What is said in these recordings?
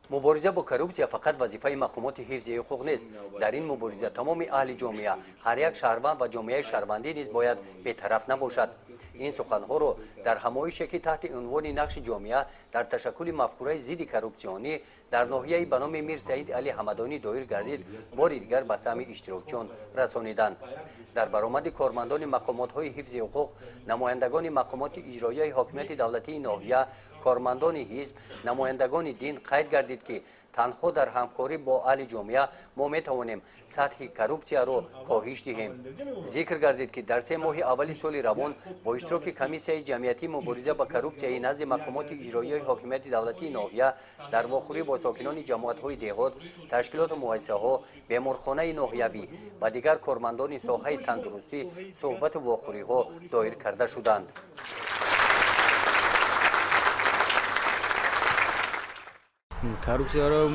مبارزه با коррупсия فقط وظیفه مقامات حفظ حقوق نیست. در این مبارزه تمام اهل جامعه، هر یک شهروند و جامعه شهروندی نیز باید بی‌طرف نباشد. این سخنها را در همایشی که تحت عنوان نقش جامعه در تشکل مفکوره ضد کورپسیونی در ناحیه به نام میر سعید علی حمدانی دایر گردید بار دیگر به سهم اشتراکچیان رسانیدند. در برآمد کارمندان مقامات های حفظ حقوق، نمایندگان مقامات اجرایی حاکمیت دولتی ناحیه، کارمندان حزب، نمایندگان دین قید گردید که تنها در همکاری با اهل جامعه ما می توانیم سطح کورپسیا را کاهش دهیم. ذکر گردید که در 3 ماه اول سال روان با اشتراک کمیسیون جمعیتی مبارزه با کورپسیا نزد مقامات اجرایی حاکمیت دولتی ناحیه در واخوری با ساکنان جماعت های دهات، تشکیلات مؤسسه ها، بیمارخانه ناحیوی و دیگر کارمندان ساحه تندرستی صحبت واخوری ها دایر کرده شدند. коррупсия را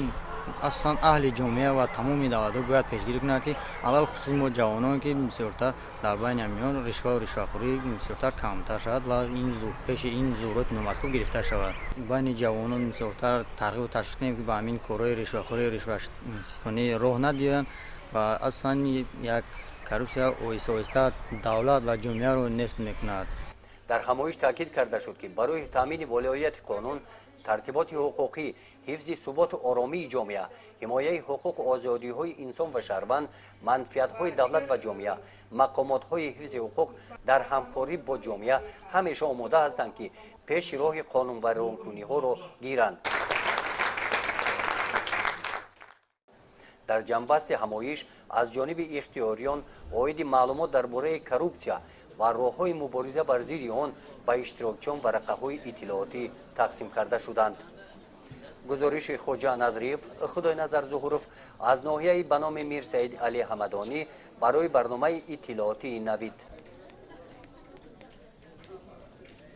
اصلا اهل جامعه و تمام دولت‌ها باید پیشگیری کنند که علل خصوص ما جوانان که بسیارتر در بین امیان رشوه و رشوه‌خوری بسیارتر کمتر شود و این پیش این ضرورت نامطلوب گرفته شود. بین جوانان بسیارتر ترغیب و تشویق کنیم که به همین کارهای رشوه‌خوری رشوه‌ستانی راه ندهند و اصلا یک коррупсия آهسته دولت و جامعه را نیست می‌کند. در همایش تاکید کرده شد که برای تامین ولایت قانون، ترتیبات حقوقی، حفظ ثبات و آرامی جامعه، حمایه حقوق و آزادی‌های انسان و شهروند، منفعت‌های دولت و جامعه، مقامات‌های حفظ حقوق در همکاری با جامعه همیشه آماده هستند که پیش راه قانون و رانکنی‌ها را گیرند. در جنبست همایش از جانب اختیاریان عاید معلومات درباره коррупсия و راه‌های مبارزه بر ضد آن به اشتراکچیان ورقه‌های اطلاعاتی تقسیم کرده شدند. گزارش خوجا نظریف، خدای نظر ظهورов از ناحیه به نام میر سعید علی حمدانی برای برنامه اطلاعاتی نوید.